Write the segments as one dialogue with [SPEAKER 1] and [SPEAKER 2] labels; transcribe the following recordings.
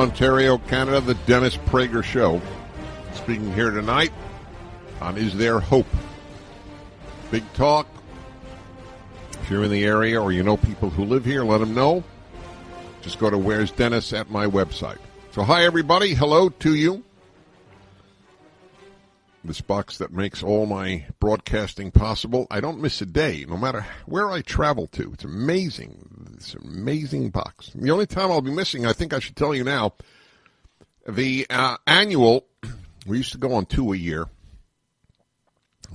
[SPEAKER 1] Ontario, Canada, the Dennis Prager Show. Speaking here tonight on Is There Hope? Big talk. If you're in the area or you know people who live here, let them know. Just go to Where's Dennis at my website. So hi, everybody. Hello to you. This box that makes all my broadcasting possible. I don't miss a day, no matter where I travel to. It's amazing. It's an amazing box. The only time I'll be missing, I think I should tell you now, the annual, we used to go on 2 a year.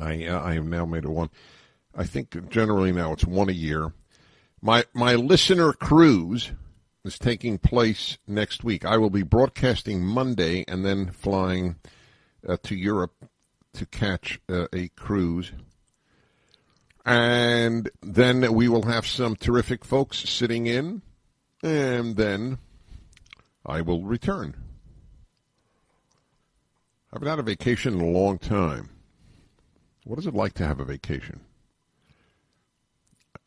[SPEAKER 1] I have now made it 1. I think generally now it's 1 a year. My listener cruise is taking place next week. I will be broadcasting Monday and then flying to Europe to catch a cruise. And then we will have some terrific folks sitting in, and then I will return. I haven't had a vacation in a long time. What is it like to have a vacation?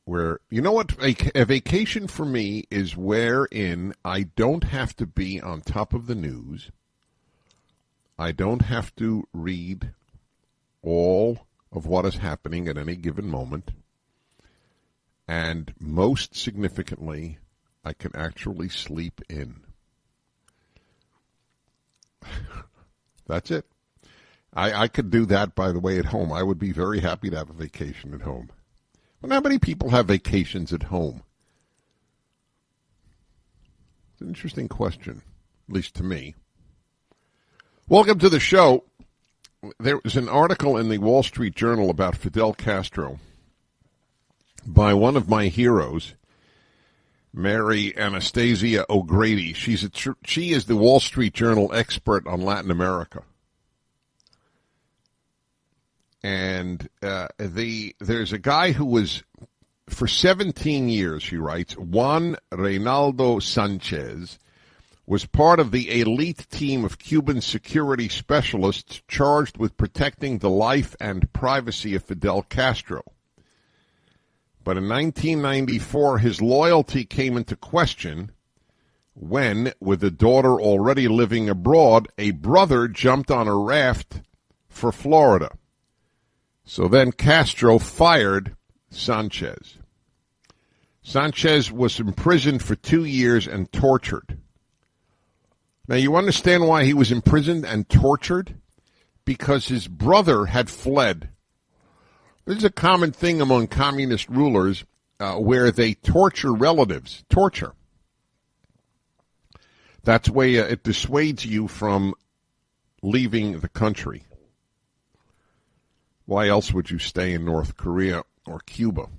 [SPEAKER 1] Where, you know what, a vacation for me is wherein I don't have to be on top of the news. I don't have to read all of what is happening at any given moment. And most significantly, I can actually sleep in. That's it. I could do that, by the way, at home. I would be very happy to have a vacation at home. But how many people have vacations at home? It's an interesting question, at least to me. Welcome to the show. There was an article in the Wall Street Journal about Fidel Castro by one of my heroes, Mary Anastasia O'Grady. She is the Wall Street Journal expert on Latin America. And there's a guy who was, for 17 years, she writes, Juan Reynaldo Sanchez was part of the elite team of Cuban security specialists charged with protecting the life and privacy of Fidel Castro. But in 1994, his loyalty came into question when, with a daughter already living abroad, a brother jumped on a raft for Florida. So then Castro fired Sanchez. Sanchez was imprisoned for 2 years and tortured. Now, you understand why he was imprisoned and tortured? Because his brother had fled. This is a common thing among communist rulers where they torture relatives. Torture. That's why it dissuades you from leaving the country. Why else would you stay in North Korea or Cuba?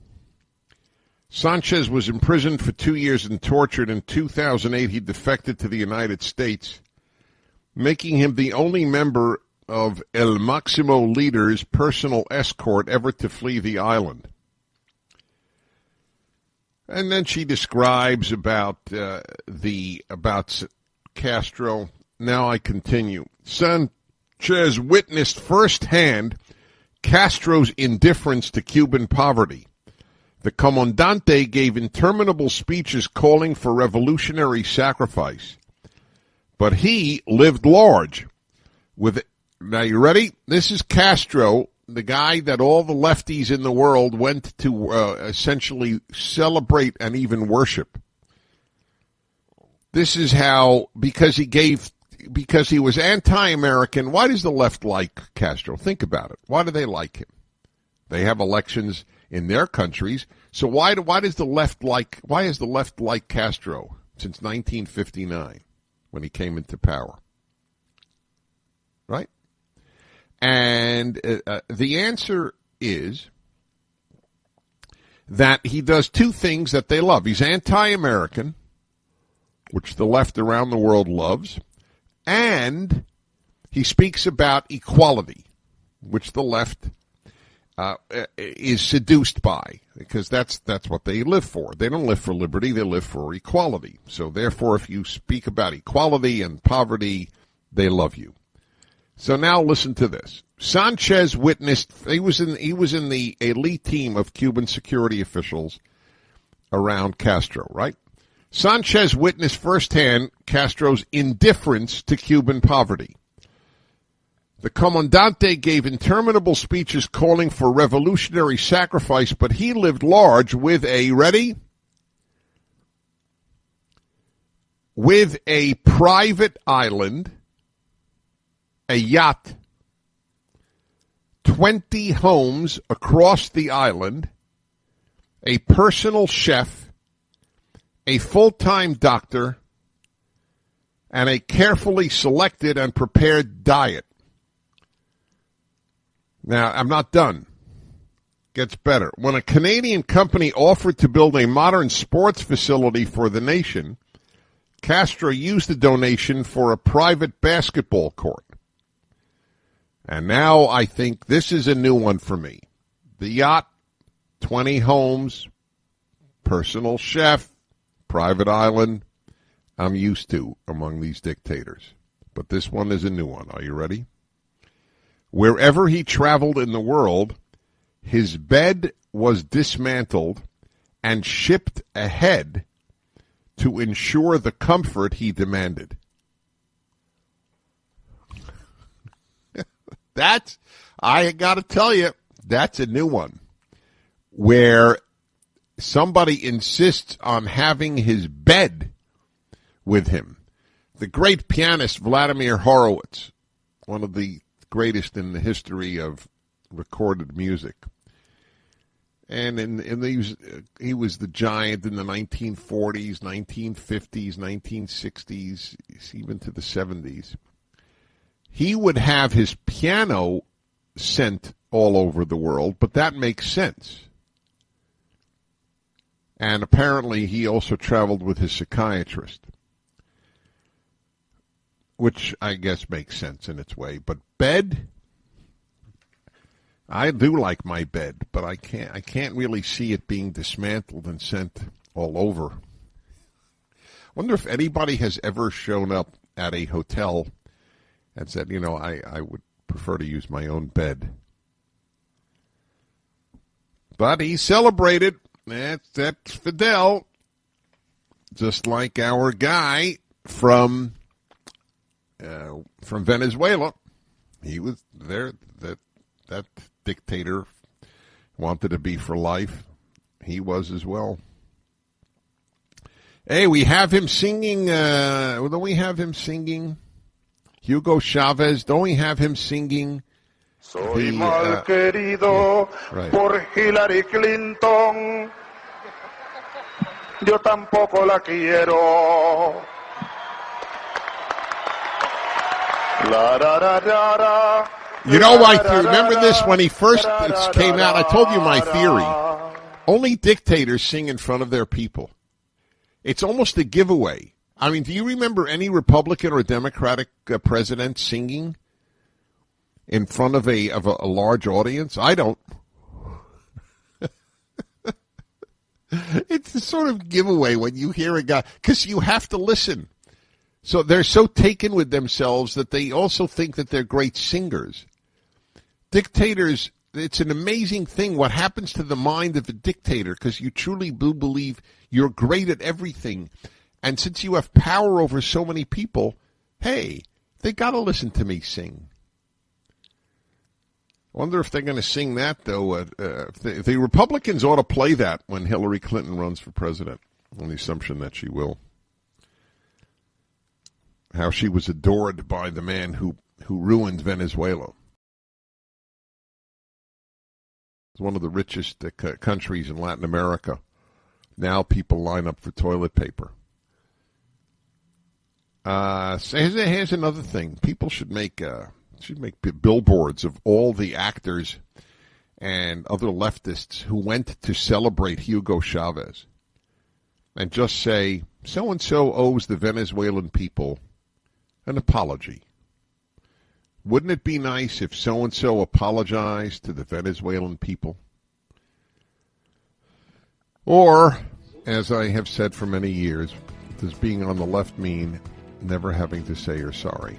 [SPEAKER 1] Sanchez was imprisoned for 2 years and tortured. In 2008, he defected to the United States, making him the only member of El Maximo leader's personal escort ever to flee the island. And then she describes about Castro. Now I continue. Sanchez witnessed firsthand Castro's indifference to Cuban poverty. The Comandante gave interminable speeches calling for revolutionary sacrifice. But he lived large. Now, you ready? This is Castro, the guy that all the lefties in the world went to essentially celebrate and even worship. This is how, because he was anti-American. Why does the left like Castro? Think about it. Why do they like him? They have elections in their countries. So why has the left like Castro since 1959 when he came into power? Right? And the answer is that he does two things that they love. He's anti-American, which the left around the world loves, and he speaks about equality, which the left is seduced by, because that's what they live for. They don't live for liberty, they live for equality. So therefore, if you speak about equality and poverty, they love you. So now listen to this. Sanchez witnessed, he was in the elite team of Cuban security officials around Castro, right? Sanchez witnessed firsthand Castro's indifference to Cuban poverty. The comandante gave interminable speeches calling for revolutionary sacrifice, but he lived large with a, ready? With a private island, a yacht, 20 homes across the island, a personal chef, a full-time doctor, and a carefully selected and prepared diet. Now, I'm not done. Gets better. When a Canadian company offered to build a modern sports facility for the nation, Castro used the donation for a private basketball court. And now I think this is a new one for me. The yacht, 20 homes, personal chef, private island, I'm used to among these dictators. But this one is a new one. Are you ready? Wherever he traveled in the world, his bed was dismantled and shipped ahead to ensure the comfort he demanded. That's, I got to tell you, that's a new one. Where somebody insists on having his bed with him. The great pianist Vladimir Horowitz, one of the greatest in the history of recorded music. And he was the giant in the 1940s, 1950s, 1960s, even to the 70s. He would have his piano sent all over the world, but that makes sense. And apparently he also traveled with his psychiatrist, which I guess makes sense in its way. But bed, I do like my bed, but I can't really see it being dismantled and sent all over. Wonder if anybody has ever shown up at a hotel and said, you know, I would prefer to use my own bed. But he celebrated. That's Fidel. Just like our guy from Venezuela. He was there. That dictator wanted to be for life. He was as well. Hey, we have him singing. Don't we have him singing? Hugo Chavez. Don't we have him singing?
[SPEAKER 2] Soy mal querido por Hillary Clinton. Yo tampoco la quiero. La da da da da.
[SPEAKER 1] You know my theory. Remember this when he first came out? I told you my theory. Only dictators sing in front of their people. It's almost a giveaway. I mean, do you remember any Republican or Democratic president singing in front of a large audience? I don't. It's a sort of giveaway when you hear a guy, because you have to listen. So they're so taken with themselves that they also think that they're great singers. Dictators, it's an amazing thing what happens to the mind of a dictator, because you truly do believe you're great at everything. And since you have power over so many people, hey, they got to listen to me sing. I wonder if they're going to sing that, though. The Republicans ought to play that when Hillary Clinton runs for president, on the assumption that she will. How she was adored by the man who ruined Venezuela. It's one of the richest countries in Latin America. Now people line up for toilet paper. Here's another thing. People should make billboards of all the actors and other leftists who went to celebrate Hugo Chavez, and just say, so-and-so owes the Venezuelan people an apology. Wouldn't it be nice if so-and-so apologized to the Venezuelan people? Or, as I have said for many years, does being on the left mean never having to say you're sorry?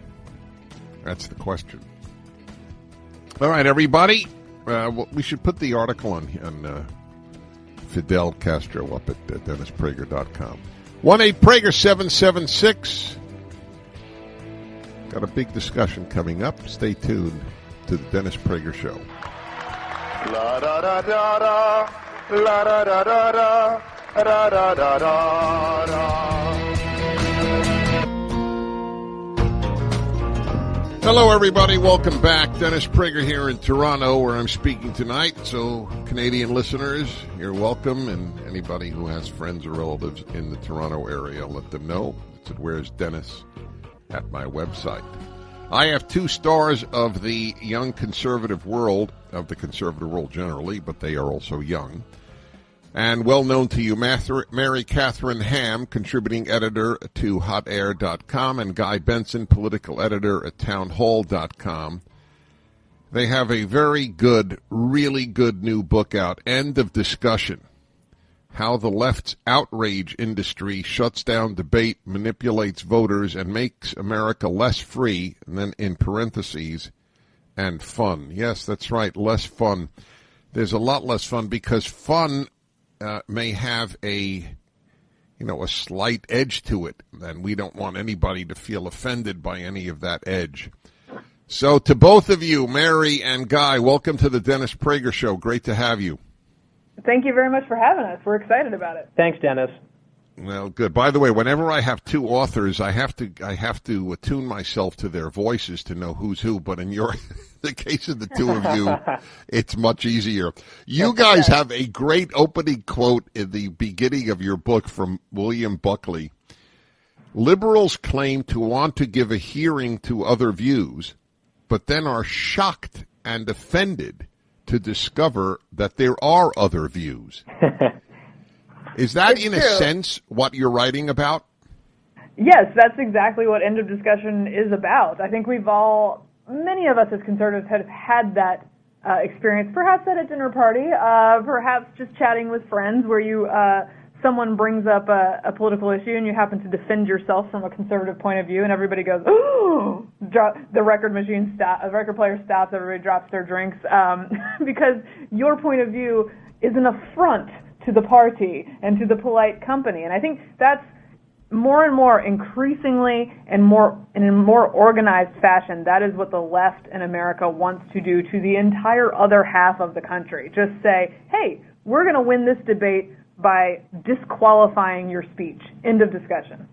[SPEAKER 1] That's the question. All right, everybody. We should put the article on Fidel Castro up at DennisPrager.com. 1-8-PRAGER 776. Got a big discussion coming up. Stay tuned to the Dennis Prager Show.
[SPEAKER 2] La da da da da, la da da da da, da da da da da.
[SPEAKER 1] Hello, everybody. Welcome back. Dennis Prager here in Toronto, where I'm speaking tonight. So, Canadian listeners, you're welcome. And anybody who has friends or relatives in the Toronto area, let them know. It's at Where's Dennis at my website. I have 2 stars of the young conservative world, of the conservative world generally, but they are also young. And well known to you, Mary Catherine Ham, contributing editor to hotair.com, and Guy Benson, political editor at townhall.com. They have a very good, really good new book out, End of Discussion: How the Left's Outrage Industry Shuts Down Debate, Manipulates Voters, and Makes America Less Free, and then in parentheses, and fun. Yes, that's right, less fun. There's a lot less fun because fun may have a slight edge to it, and we don't want anybody to feel offended by any of that edge. So to both of you, Mary and Guy, welcome to the Dennis Prager Show. Great to have you.
[SPEAKER 3] Thank you very much for having us. We're excited about it.
[SPEAKER 4] Thanks, Dennis.
[SPEAKER 1] Well, good. By the way, whenever I have 2 authors, I have to attune myself to their voices to know who's who. But in the case of the 2 of you, it's much easier. You guys have a great opening quote in the beginning of your book from William Buckley. Liberals claim to want to give a hearing to other views, but then are shocked and offended to discover that there are other views. Is that, it's in true. A sense, what you're writing about?
[SPEAKER 3] Yes, that's exactly what End of Discussion is about. I think many of us as conservatives have had that experience, perhaps at a dinner party, perhaps just chatting with friends where someone brings up a political issue and you happen to defend yourself from a conservative point of view, and everybody goes, "Ooh!" The record player stops, everybody drops their drinks, because your point of view is an affront to the party and to the polite company. And I think that's more and more increasingly and in a more organized fashion, that is what the left in America wants to do to the entire other half of the country. Just say, hey, we're going to win this debate by disqualifying your speech. End of discussion.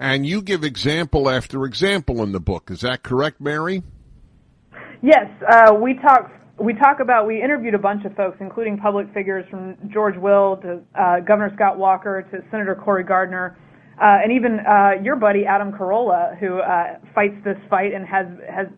[SPEAKER 1] And you give example after example in the book. Is that correct, Mary?
[SPEAKER 3] Yes. We interviewed a bunch of folks, including public figures from George Will to Governor Scott Walker to Senator Cory Gardner, and even your buddy Adam Carolla, who fights this fight and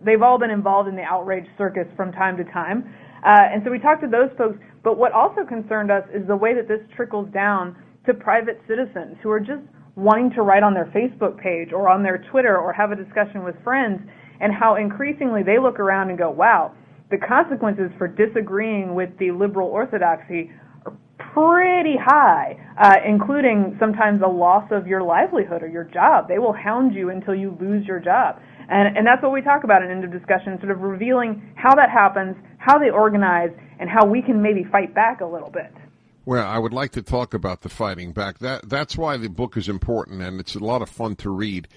[SPEAKER 3] they've all been involved in the outrage circus from time to time. And so we talked to those folks, but what also concerned us is the way that this trickles down to private citizens who are just wanting to write on their Facebook page or on their Twitter or have a discussion with friends, and how increasingly they look around and go, wow, the consequences for disagreeing with the liberal orthodoxy are pretty high, including sometimes the loss of your livelihood or your job. They will hound you until you lose your job. And that's what we talk about in End of Discussion, sort of revealing how that happens, how they organize, and how we can maybe fight back a little bit.
[SPEAKER 1] Well, I would like to talk about the fighting back. That's why the book is important, and it's a lot of fun to read.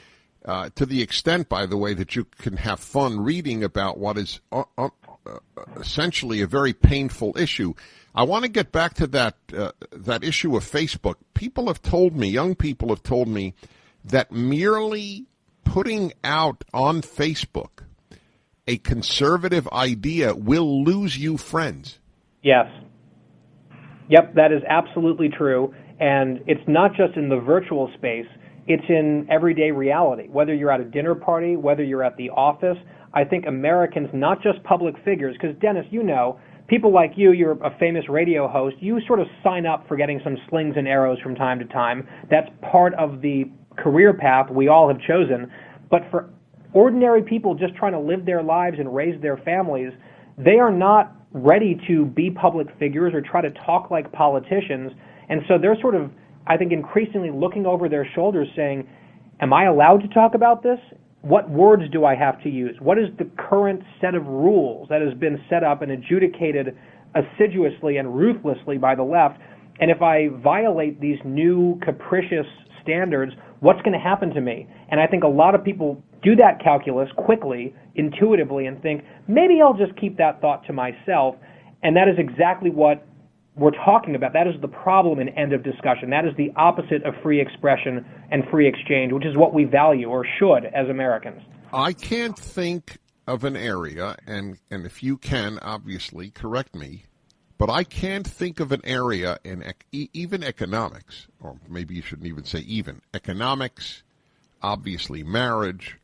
[SPEAKER 1] To the extent, by the way, that you can have fun reading about what is essentially a very painful issue. I want to get back to that issue of Facebook. Young people have told me that merely putting out on Facebook a conservative idea will lose you friends.
[SPEAKER 4] Yes. Yep, that is absolutely true. And it's not just in the virtual space, it's in everyday reality. Whether you're at a dinner party, whether you're at the office, I think Americans, not just public figures, because Dennis, you know, people like you're a famous radio host, you sort of sign up for getting some slings and arrows from time to time. That's part of the career path we all have chosen. But for ordinary people just trying to live their lives and raise their families, they are not ready to be public figures or try to talk like politicians. And so they're sort of, I think, increasingly looking over their shoulders saying, am I allowed to talk about this? What words do I have to use? What is the current set of rules that has been set up and adjudicated assiduously and ruthlessly by the left? And if I violate these new capricious standards, what's going to happen to me? And I think a lot of people do that calculus quickly, intuitively, and think, maybe I'll just keep that thought to myself. And that is exactly what we're talking about. That is the problem in end of discussion. That is the opposite of free expression and free exchange, which is what we value or should as Americans.
[SPEAKER 1] I can't think of an area, and if you can, obviously, correct me, but I can't think of an area in even economics, or maybe you shouldn't even say even, economics, obviously marriage,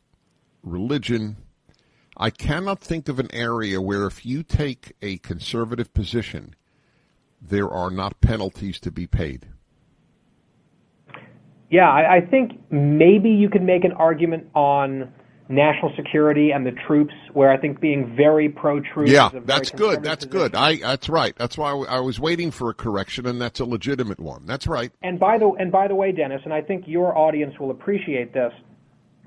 [SPEAKER 1] religion. I cannot think of an area where if you take a conservative position, there are not penalties to be paid.
[SPEAKER 4] Yeah, I think maybe you could make an argument on national security and the troops, where I think being very pro-troops.
[SPEAKER 1] Yeah,
[SPEAKER 4] is a very
[SPEAKER 1] that's good. That's
[SPEAKER 4] position.
[SPEAKER 1] good. That's right. That's why I was waiting for a correction, and that's a legitimate one. That's right.
[SPEAKER 4] And by the way, Dennis, and I think your audience will appreciate this.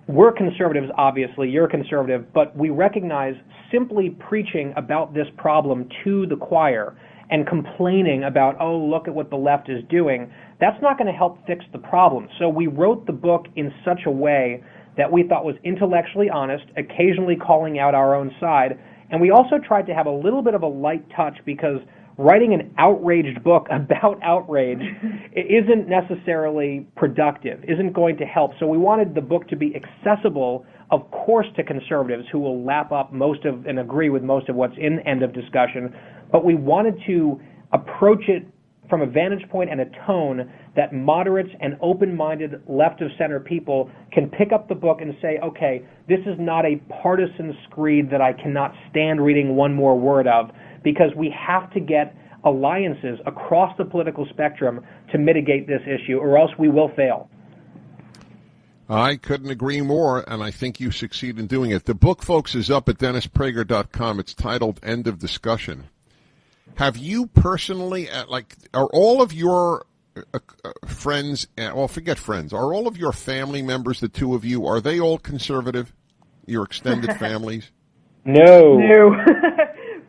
[SPEAKER 4] We're conservatives, obviously. You're conservative, but we recognize simply preaching about this problem to the choir and complaining about, oh, look at what the left is doing, that's not going to help fix the problem. So we wrote the book in such a way that we thought was intellectually honest, occasionally calling out our own side, and we also tried to have a little bit of a light touch, because writing an outraged book about outrage isn't necessarily productive, isn't going to help. So we wanted the book to be accessible, of course, to conservatives who will lap up most of and agree with most of what's in end of discussion, but we wanted to approach it from a vantage point and a tone that moderates and open-minded left-of-center people can pick up the book and say, okay, this is not a partisan screed that I cannot stand reading one more word of, because we have to get alliances across the political spectrum to mitigate this issue, or else we will fail.
[SPEAKER 1] I couldn't agree more, and I think you succeed in doing it. The book, folks, is up at DennisPrager.com. It's titled End of Discussion. Have you personally, are all of your friends, well, forget friends, are all of your family members, the two of you, are they all conservative, your extended families?
[SPEAKER 4] No.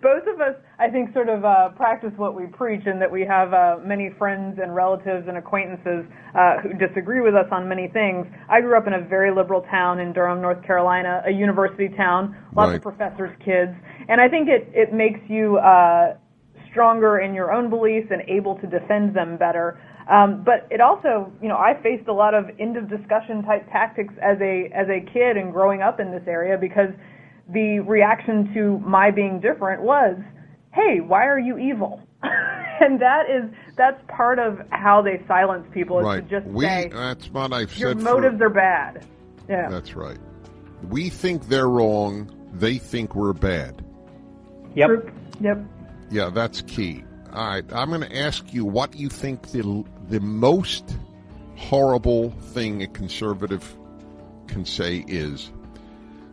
[SPEAKER 3] Both of us, I think, sort of practice what we preach, in that we have many friends and relatives and acquaintances who disagree with us on many things. I grew up in a very liberal town in Durham, North Carolina, a university town, lots of professors' kids, and I think it makes you stronger in your own beliefs and able to defend them better. But it also, I faced a lot of end of discussion type tactics as a kid and growing up in this area, because the reaction to my being different was, hey, why are you evil? And that's part of how they silence people, is to just say,
[SPEAKER 1] that's what I've
[SPEAKER 3] your
[SPEAKER 1] said
[SPEAKER 3] motives are bad. Yeah.
[SPEAKER 1] That's right. We think they're wrong. They think we're bad.
[SPEAKER 4] Yep.
[SPEAKER 1] Yeah, that's key. All right, I'm going to ask you what you think the most horrible thing a conservative can say is.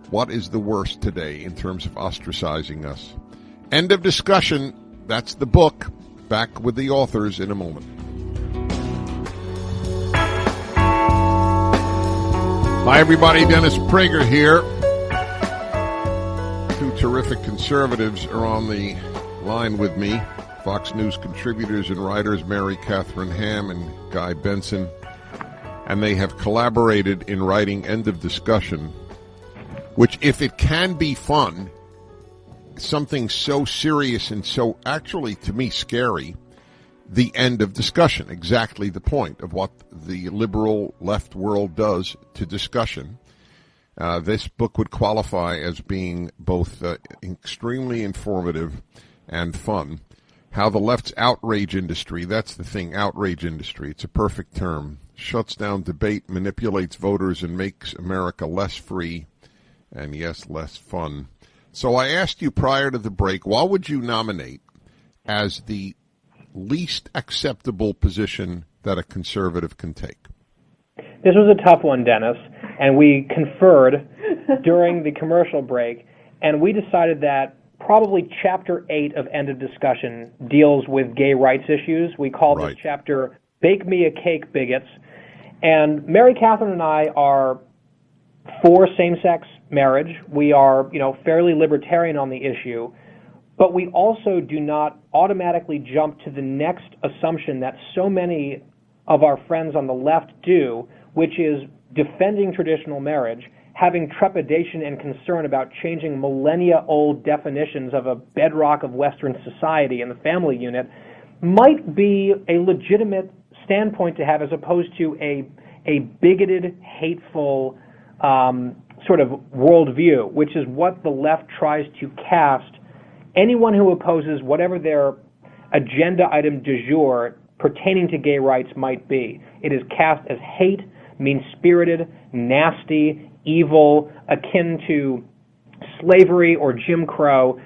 [SPEAKER 1] What is the worst today in terms of ostracizing us? End of discussion. That's the book. Back with the authors in a moment. Hi, everybody. Dennis Prager here. Two terrific conservatives are on the line with me. Fox News contributors and writers Mary Catherine Ham and Guy Benson. And they have collaborated in writing End of Discussion, which, if it can be fun, something so serious and so, actually, to me, scary, the end of discussion, exactly the point of what the liberal left world does to discussion. This book would qualify as being both extremely informative and fun. How the left's outrage industry, that's the thing, outrage industry, it's a perfect term, shuts down debate, manipulates voters, and makes America less free and, yes, less fun. So I asked you prior to the break, what would you nominate as the least acceptable position that a conservative can take?
[SPEAKER 4] This was a tough one, Dennis, and we conferred during the commercial break, and we decided that probably Chapter 8 of End of Discussion deals with gay rights issues. We call this chapter Bake Me a Cake, Bigots. And Mary Catherine and I are for same-sex marriage. We are, fairly libertarian on the issue. But we also do not automatically jump to the next assumption that so many of our friends on the left do, which is defending traditional marriage, having trepidation and concern about changing millennia-old definitions of a bedrock of Western society and the family unit, might be a legitimate standpoint to have as opposed to a bigoted, hateful sort of worldview, which is what the left tries to cast anyone who opposes whatever their agenda item du jour pertaining to gay rights might be. It is cast as hate, mean-spirited, nasty, evil, akin to slavery or Jim Crow,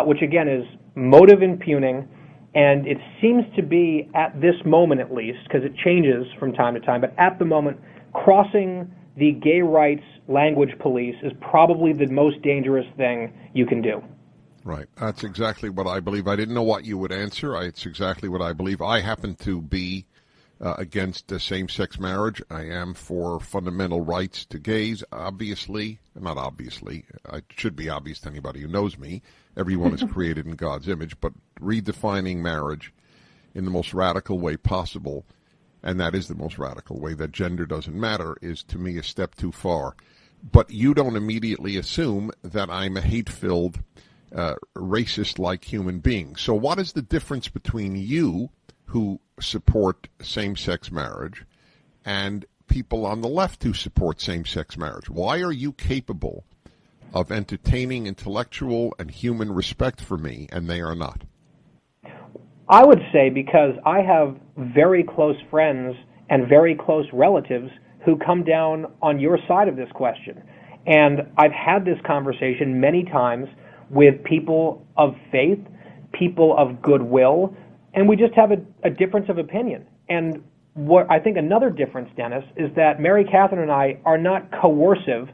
[SPEAKER 4] which again is motive impugning. And it seems to be, at this moment at least, because it changes from time to time, but at the moment, crossing the gay rights language police is probably the most dangerous thing you can do.
[SPEAKER 1] Right. That's exactly what I believe. I didn't know what you would answer. It's exactly what I believe. I happen to be against same-sex marriage. I am for fundamental rights to gays, obviously. Not obviously. It should be obvious to anybody who knows me. Everyone is created in God's image, but redefining marriage in the most radical way possible, and that is the most radical way, that gender doesn't matter, is to me a step too far. But you don't immediately assume that I'm a hate-filled, racist-like human being. So what is the difference between you, who support same-sex marriage, and people on the left who support same-sex marriage? Why are you capable of entertaining intellectual and human respect for me, and they are not?
[SPEAKER 4] I would say because I have very close friends and very close relatives who come down on your side of this question. And I've had this conversation many times with people of faith, people of goodwill, and we just have a difference of opinion. And what I think another difference, Dennis, is that Mary Catherine and I are not coercive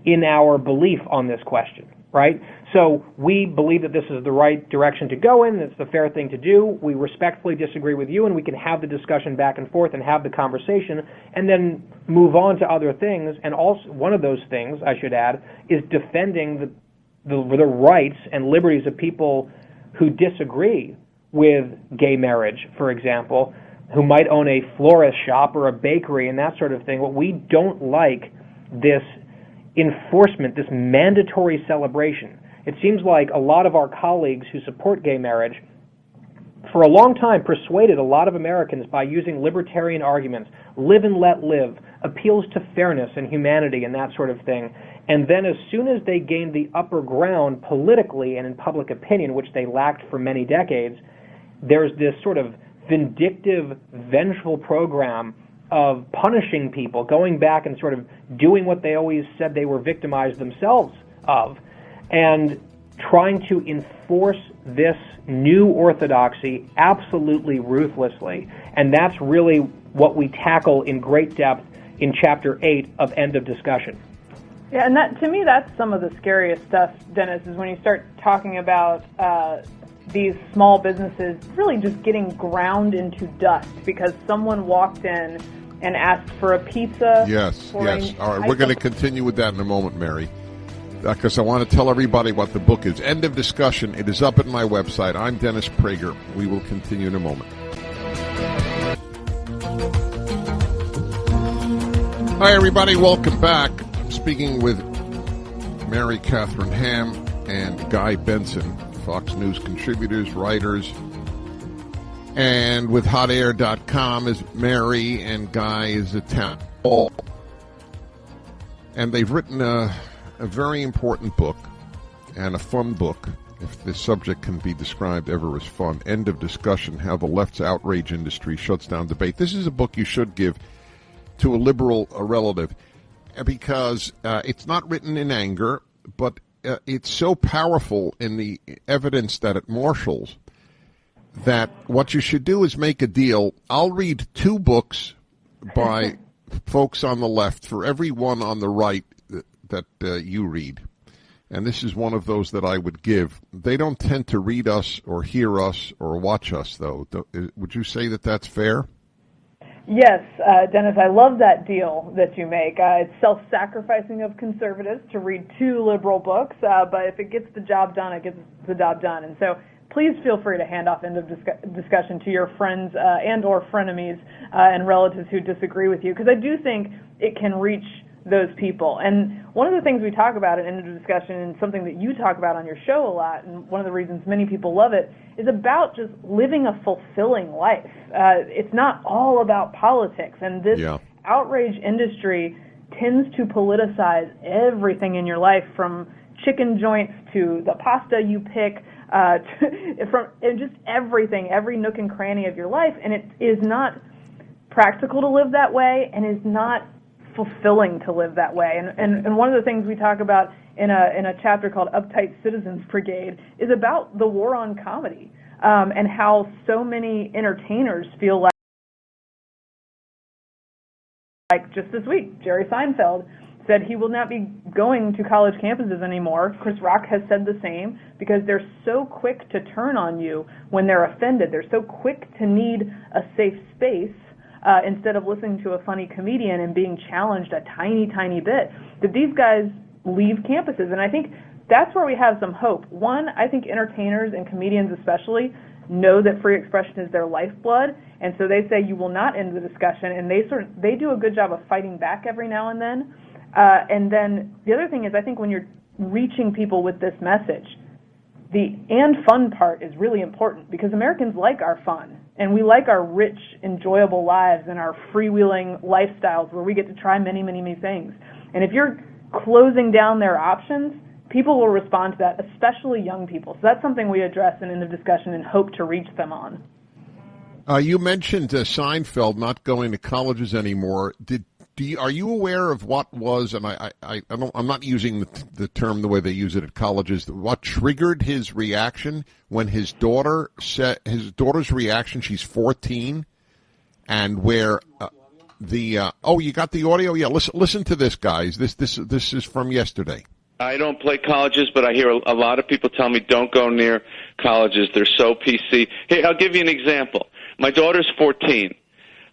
[SPEAKER 4] in our belief on this question, right? So we believe that this is the right direction to go in, it's the fair thing to do. We respectfully disagree with you, and we can have the discussion back and forth and have the conversation and then move on to other things. And also, one of those things, I should add, is defending the rights and liberties of people who disagree with gay marriage, for example, who might own a florist shop or a bakery and that sort of thing. But we don't like this enforcement, this mandatory celebration. It seems like a lot of our colleagues who support gay marriage for a long time persuaded a lot of Americans by using libertarian arguments, live and let live, appeals to fairness and humanity and that sort of thing. And then as soon as they gained the upper ground politically and in public opinion, which they lacked for many decades, there's this sort of vindictive, vengeful program of punishing people, going back and sort of doing what they always said they were victimized themselves of, and trying to enforce this new orthodoxy absolutely ruthlessly. And that's really what we tackle in great depth in Chapter 8 of End of Discussion.
[SPEAKER 3] Yeah, and that, to me, that's some of the scariest stuff, Dennis, is when you start talking about these small businesses really just getting ground into dust because someone walked in and asked for a pizza.
[SPEAKER 1] Yes. All right, we're going to continue with that in a moment, Mary, because I want to tell everybody what the book is. End of Discussion. It is up at my website. I'm Dennis Prager. We will continue in a moment. Hi, everybody. Welcome back. I'm speaking with Mary Catherine Ham and Guy Benson, Fox News contributors, writers, and with hotair.com is Mary, and Guy is a town hall. And they've written a very important book and a fun book, if this subject can be described ever as fun. End of Discussion, How the Left's Outrage Industry Shuts Down Debate. This is a book you should give to a liberal relative because it's not written in anger, but it's so powerful in the evidence that it marshals that what you should do is make a deal. I'll read 2 books by folks on the left for every one on the right that you read. And this is one of those that I would give. They don't tend to read us or hear us or watch us, though. Would you say that that's fair?
[SPEAKER 3] Yes, Dennis, I love that deal that you make. It's self-sacrificing of conservatives to read 2 liberal books, but if it gets the job done, it gets the job done. And so please feel free to hand off end of discussion to your friends and or frenemies and relatives who disagree with you, because I do think it can reach those people. And one of the things we talk about in End of Discussion, and something that you talk about on your show a lot, and one of the reasons many people love it, is about just living a fulfilling life. It's not all about politics, and this outrage industry tends to politicize everything in your life, from chicken joints to the pasta you pick, from just everything, every nook and cranny of your life, and it is not practical to live that way, and is not fulfilling to live that way. And one of the things we talk about in a chapter called Uptight Citizens Brigade is about the war on comedy, and how so many entertainers feel like just this week, Jerry Seinfeld said he will not be going to college campuses anymore. Chris Rock has said the same, because they're so quick to turn on you when they're offended. They're so quick to need a safe space instead of listening to a funny comedian and being challenged a tiny, tiny bit, that these guys leave campuses. And I think that's where we have some hope. One, I think entertainers and comedians especially know that free expression is their lifeblood, and so they say you will not end the discussion, and they do a good job of fighting back every now and then. And then the other thing is, I think when you're reaching people with this message, the and fun part is really important, because Americans like our fun, and we like our rich, enjoyable lives and our freewheeling lifestyles where we get to try many, many, many things. And if you're closing down their options, people will respond to that, especially young people. So that's something we address in the discussion and hope to reach them on.
[SPEAKER 1] You mentioned Seinfeld not going to colleges anymore. Are you aware of what was, and I'm not using the term the way they use it at colleges, what triggered his reaction when his daughter's reaction, she's 14, and where you got the audio? Yeah, listen to this, guys. This is from yesterday.
[SPEAKER 5] I don't play colleges, but I hear a lot of people tell me don't go near colleges. They're so PC. Hey, I'll give you an example. My daughter's 14.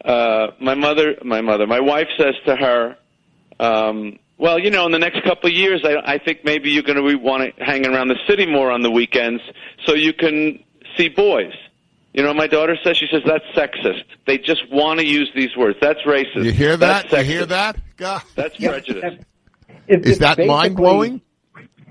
[SPEAKER 5] My wife says to her, well, in the next couple of years, I think maybe you're going to want to hang around the city more on the weekends so you can see boys. My daughter says, that's sexist. They just want to use these words. That's racist.
[SPEAKER 1] You hear that? You hear that? God.
[SPEAKER 5] That's prejudice.
[SPEAKER 1] Is that mind-blowing?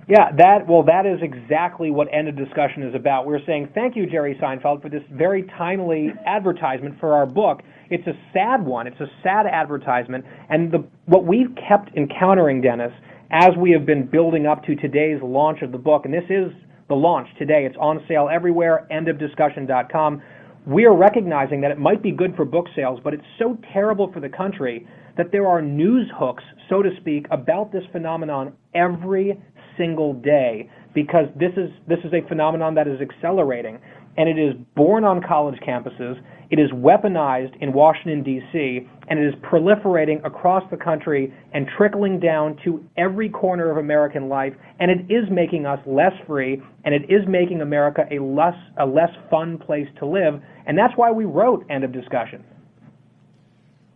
[SPEAKER 4] Yeah, that is exactly what End of Discussion is about. We're saying thank you, Jerry Seinfeld, for this very timely advertisement for our book. It's a sad one. It's a sad advertisement. And what we've kept encountering, Dennis, as we have been building up to today's launch of the book, and this is the launch today. It's on sale everywhere, endofdiscussion.com. We are recognizing that it might be good for book sales, but it's so terrible for the country that there are news hooks, so to speak, about this phenomenon every single day, because this is a phenomenon that is accelerating, and it is born on college campuses, it is weaponized in Washington, D.C., and it is proliferating across the country and trickling down to every corner of American life, and it is making us less free, and it is making America a less fun place to live, and that's why we wrote End of Discussion.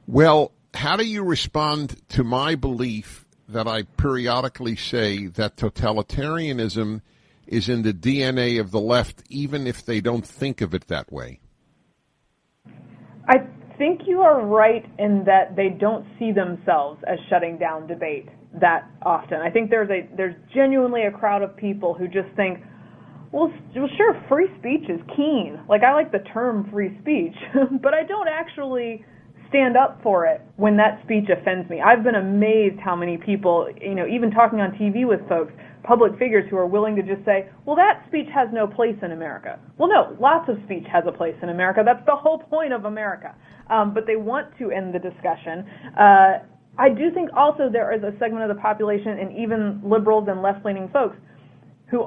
[SPEAKER 1] Well, how do you respond to my belief that I periodically say that totalitarianism is in the DNA of the left, even if they don't think of it that way?
[SPEAKER 3] I think you are right in that they don't see themselves as shutting down debate that often. I think there's genuinely a crowd of people who just think, well, sure, free speech is keen. Like, I like the term free speech, but I don't actually stand up for it when that speech offends me. I've been amazed how many people, even talking on TV with folks, public figures who are willing to just say, well, that speech has no place in America. Well, no, lots of speech has a place in America. That's the whole point of America. But they want to end the discussion. I do think also there is a segment of the population, and even liberals and left-leaning folks, who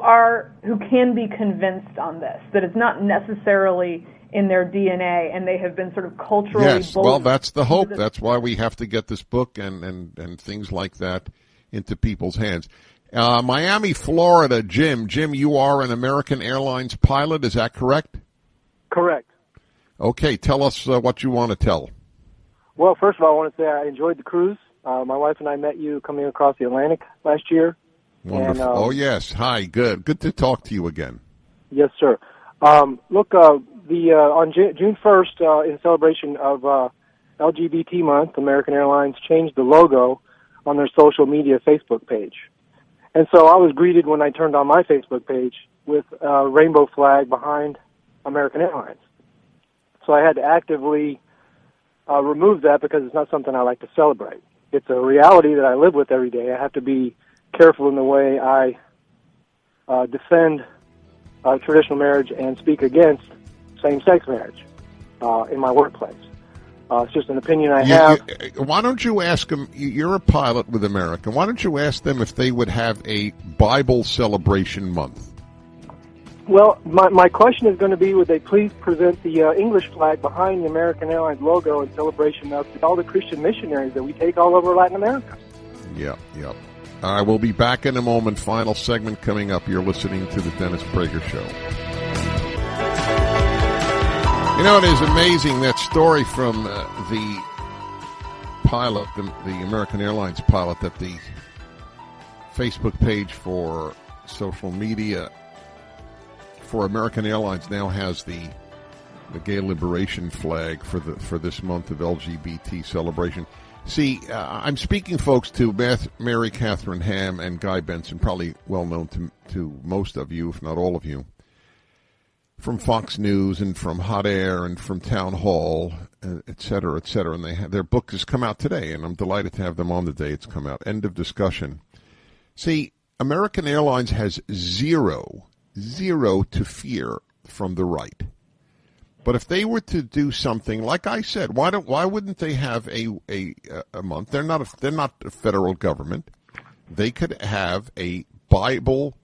[SPEAKER 3] can be convinced on this, that it's not necessarily in their DNA, and they have been sort of culturally
[SPEAKER 1] Yes, well,
[SPEAKER 3] bullied.
[SPEAKER 1] that's the hope. That's why we have to get this book and things like that into people's hands. Miami, Florida, Jim, you are an American Airlines pilot, is that correct?
[SPEAKER 6] Correct.
[SPEAKER 1] Okay, tell us what you want to tell.
[SPEAKER 6] Well, first of all, I want to say I enjoyed the cruise. My wife and I met you coming across the Atlantic last year.
[SPEAKER 1] Wonderful.
[SPEAKER 6] And,
[SPEAKER 1] oh, yes. Hi. Good. Good to talk to you again.
[SPEAKER 6] Yes, sir. Look, on June 1st, in celebration of LGBT Month, American Airlines changed the logo on their social media Facebook page. And so I was greeted when I turned on my Facebook page with a rainbow flag behind American Airlines. So I had to actively remove that because it's not something I like to celebrate. It's a reality that I live with every day. I have to be careful in the way I defend traditional marriage and speak against same-sex marriage in my workplace. It's just an opinion I have.
[SPEAKER 1] Why don't you ask them, you're a pilot with American, why don't you ask them if they would have a Bible celebration month?
[SPEAKER 6] Well, my question is going to be, would they please present the English flag behind the American Airlines logo in celebration of all the Christian missionaries that we take all over Latin America?
[SPEAKER 1] Yeah. All right, we'll be back in a moment. Final segment coming up. You're listening to the Dennis Prager Show. You know, it is amazing, that story from the pilot, the American Airlines pilot, that the Facebook page for social media for American Airlines now has the gay liberation flag for this month of LGBT celebration. See, I'm speaking, folks, to Mary Catherine Ham and Guy Benson, probably well known to most of you, if not all of you, from Fox News and from Hot Air and from Town Hall, et cetera, et cetera. And their book has come out today, and I'm delighted to have them on the day it's come out. End of discussion. See, American Airlines has zero to fear from the right. But if they were to do something, like I said, why wouldn't they have a month? They're not a federal government. They could have a Bible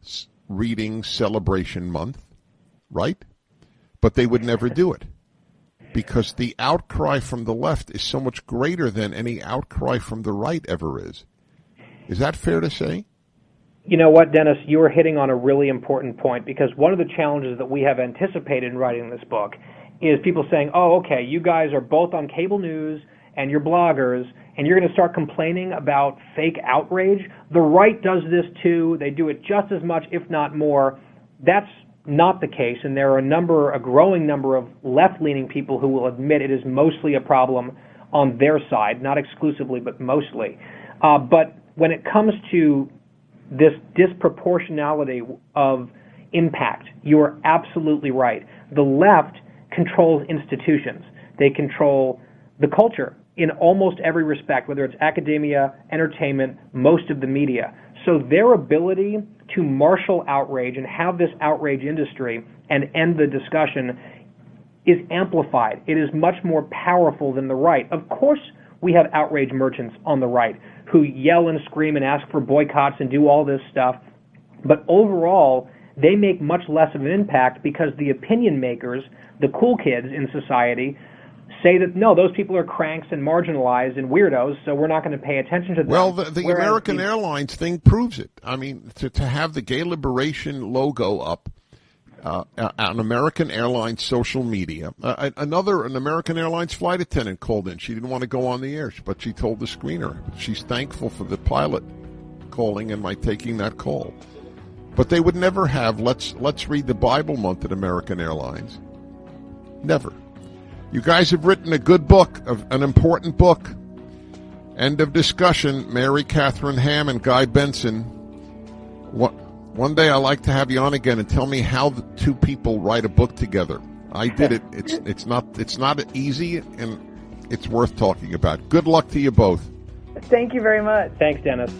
[SPEAKER 1] reading celebration month, right? But they would never do it because the outcry from the left is so much greater than any outcry from the right ever is. Is that fair to say?
[SPEAKER 4] You know what, Dennis? You are hitting on a really important point, because one of the challenges that we have anticipated in writing this book is people saying, oh, okay, you guys are both on cable news and you're bloggers, and you're going to start complaining about fake outrage. The right does this too. They do it just as much, if not more. That's not the case, and there are a growing number of left-leaning people who will admit it is mostly a problem on their side, not exclusively, but mostly. But when it comes to this disproportionality of impact, you are absolutely right. The left controls institutions. They control the culture in almost every respect, whether it's academia, entertainment, most of the media. So their ability to marshal outrage and have this outrage industry and end the discussion is amplified. It is much more powerful than the right. Of course, we have outrage merchants on the right who yell and scream and ask for boycotts and do all this stuff. But overall, they make much less of an impact because the opinion makers, the cool kids in society, say that, no, those people are cranks and marginalized and weirdos, so we're not going to pay attention to them.
[SPEAKER 1] Well, the American Airlines thing proves it. I mean, to have the gay liberation logo up on American Airlines social media. An American Airlines flight attendant called in. She didn't want to go on the air, but she told the screener she's thankful for the pilot calling and my taking that call. But they would never have let's read the Bible month at American Airlines. Never. You guys have written a good book, an important book. End of discussion. Mary Catherine Ham and Guy Benson. One day I'd like to have you on again and tell me how the two people write a book together. I did it. It's not easy, and it's worth talking about. Good luck to you both.
[SPEAKER 3] Thank you very much.
[SPEAKER 4] Thanks, Dennis.